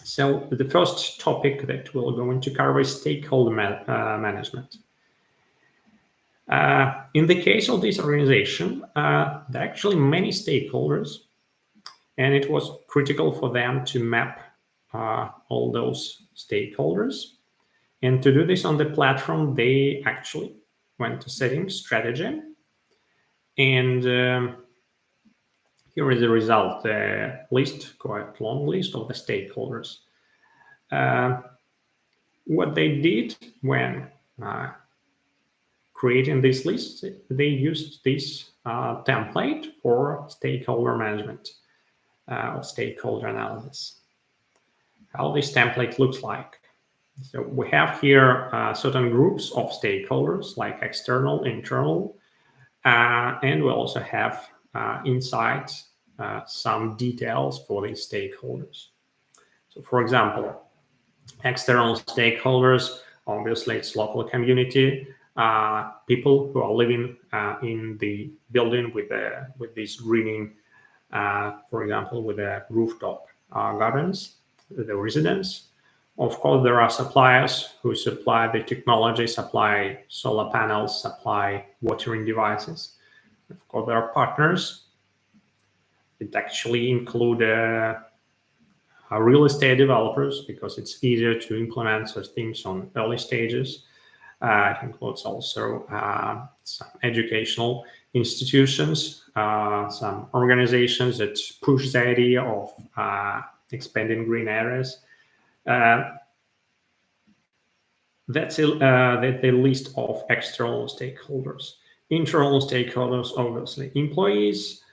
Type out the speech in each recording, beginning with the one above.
So the first topic that we're going to cover is stakeholder management. In the case of this organization, there are actually many stakeholders, and it was critical for them to map all those stakeholders. And to do this on the platform, they actually went to settings, strategy, and here is the result, the list, quite long list of the stakeholders. What they did when creating this list, they used this template for stakeholder management or stakeholder analysis. How this template looks like. So we have here certain groups of stakeholders like external, internal, and we also have inside some details for these stakeholders. So for example, external stakeholders, obviously it's local community, people who are living in the building with this greening, for example, with the rooftop gardens, the residents. Of course, there are suppliers who supply the technology, supply solar panels, supply watering devices. Of course, there are partners. It actually include real estate developers because it's easier to implement such things on early stages. It includes also some educational institutions, some organizations that push the idea of expanding green areas. That's the list of external stakeholders. Internal stakeholders, obviously, employees.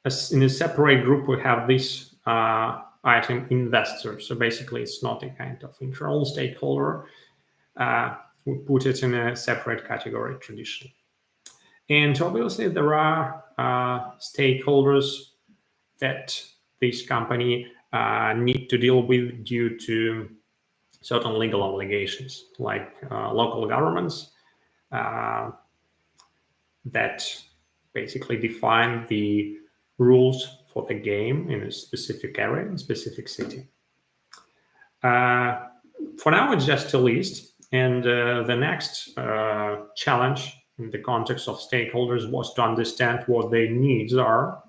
As in a separate group, we have this item, investors. So basically, it's not a kind of internal stakeholder. We put it in a separate category traditionally. And obviously, there are stakeholders that this company need to deal with due to certain legal obligations, like local governments that basically define the rules for the game in a specific area, in a specific city. For now, it's just a list. And the next challenge in the context of stakeholders was to understand what their needs are.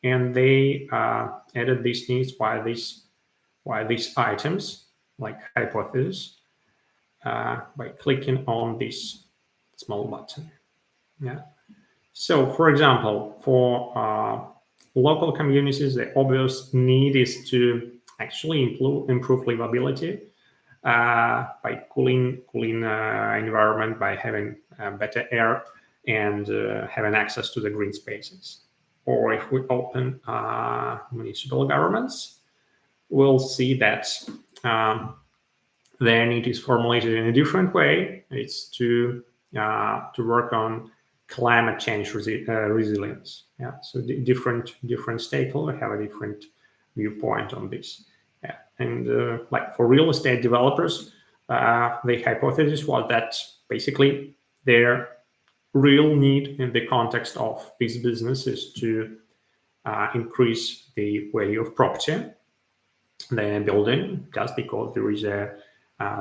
And they added these needs by these items, like hypothesis, by clicking on this small button. Yeah. So, for example, for local communities, the obvious need is to actually improve livability by cooling environment, by having better air and having access to the green spaces. Or if we open municipal governments, we'll see that their need is formulated in a different way. It's to work on climate change resilience. Yeah, so different stakeholders have a different viewpoint on this. Yeah. And like for real estate developers, the hypothesis was that basically their real need in the context of this business is to increase the value of property, the building, just because there is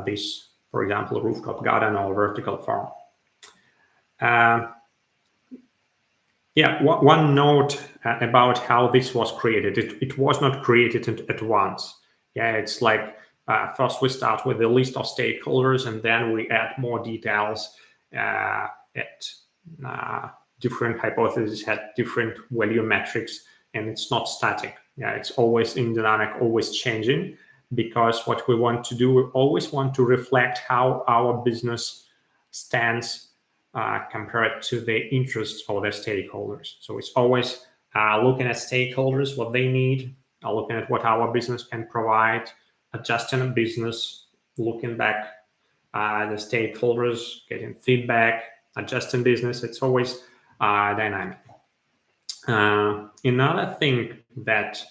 this, for example, rooftop garden or vertical farm. One note about how this was created. It was not created at once. Yeah, it's like first we start with a list of stakeholders, and then we add more details at different hypotheses, had different value metrics, and it's not static. Yeah, it's always in dynamic, always changing, because what we want to do, we always want to reflect how our business stands compared to the interests of the stakeholders. So it's always looking at stakeholders, what they need, looking at what our business can provide, adjusting a business, looking back at the stakeholders, getting feedback, adjusting business. It's always dynamic. Another thing that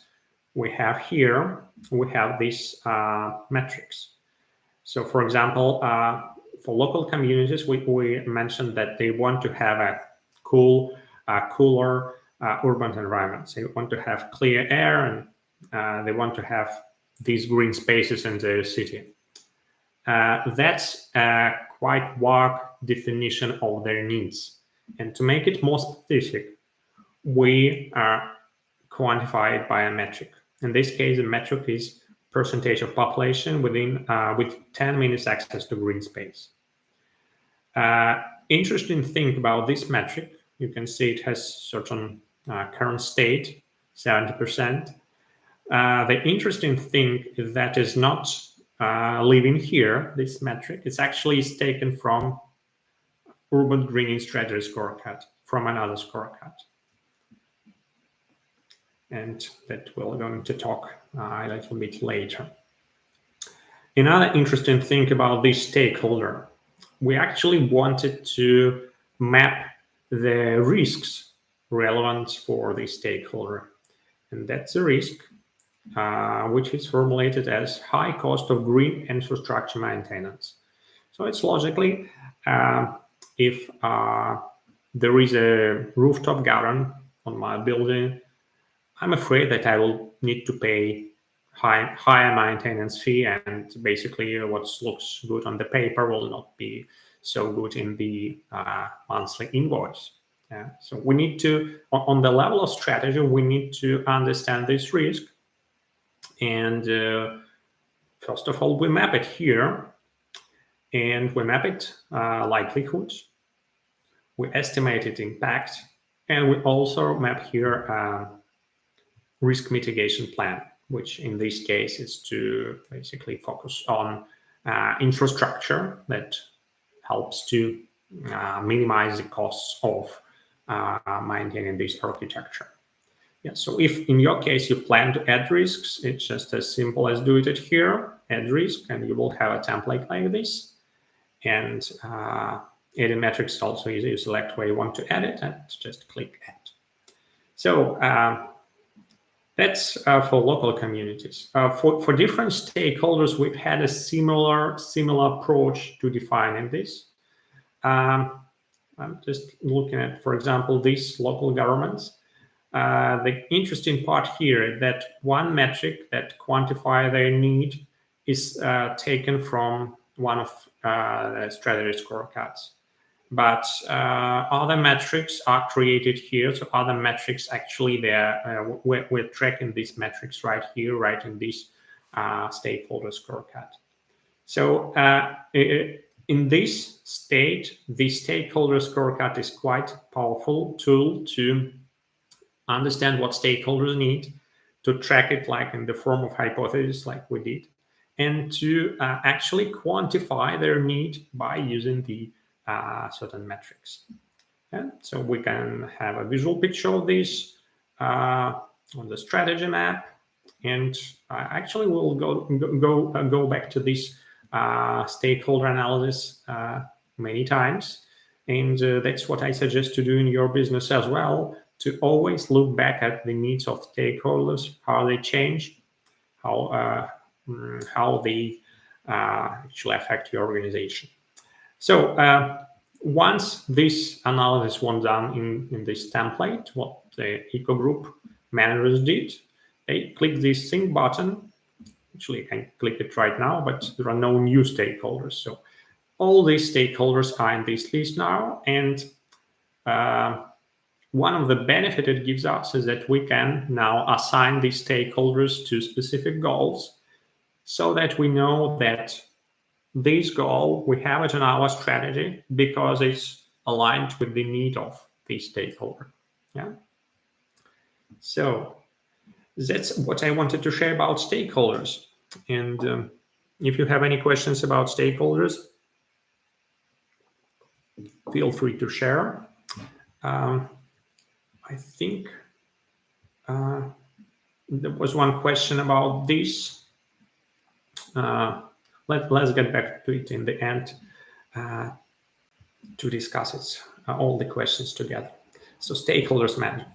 we have here, we have these metrics. So for example, for local communities, we mentioned that they want to have a cooler urban environment. So you want to have clear air and they want to have these green spaces in their city. That's a quite vague definition of their needs. And to make it more specific, we quantify it by a metric. In this case, the metric is percentage of population with 10 minutes access to green space. Interesting thing about this metric, you can see it has certain current state, 70%. The interesting thing is that is not living here, this metric. It's actually taken from Urban Greening Strategy Scorecard, from another scorecard. And that we're going to talk a little bit later. Another interesting thing about this stakeholder, we actually wanted to map the risks relevant for this stakeholder. And that's a risk which is formulated as high cost of green infrastructure maintenance. So it's logically, if there is a rooftop garden on my building, I'm afraid that I will need to pay higher maintenance fee, and basically what looks good on the paper will not be so good in the monthly invoice. Yeah. So we need to, on the level of strategy, we need to understand this risk. And first of all, we map it here, and we map it likelihood. We estimate its impact, and we also map here risk mitigation plan, which in this case is to basically focus on infrastructure that helps to minimize the costs of maintaining this architecture. Yeah, so if in your case you plan to add risks, it's just as simple as do it here, add risk, and you will have a template like this. And adding metrics also is you select where you want to add it and just click add. So that's for local communities. For different stakeholders, we've had a similar approach to defining this. I'm just looking at, for example, these local governments. The interesting part here is that one metric that quantify their need is taken from one of the strategy scorecards. But other metrics are created here. So other metrics actually we're tracking these metrics right here, right in this stakeholder scorecard. So in this state, the stakeholder scorecard is quite powerful tool to understand what stakeholders need, to track it like in the form of hypothesis like we did, and to actually quantify their need by using the certain metrics. Yeah? So we can have a visual picture of this on the strategy map, and actually we'll go back to this stakeholder analysis many times, and that's what I suggest to do in your business as well, to always look back at the needs of stakeholders, how they change, how they actually affect your organization. So once this analysis was done in this template, what the eco group managers did, they click this sync button. Actually, I can click it right now, but there are no new stakeholders. So all these stakeholders are in this list now, and one of the benefits it gives us is that we can now assign these stakeholders to specific goals, so that we know that this goal, we have it in our strategy because it's aligned with the need of the stakeholder. Yeah. So that's what I wanted to share about stakeholders. And if you have any questions about stakeholders, feel free to share. I think there was one question about this. Let's get back to it in the end to discuss it, all the questions together. So stakeholders management.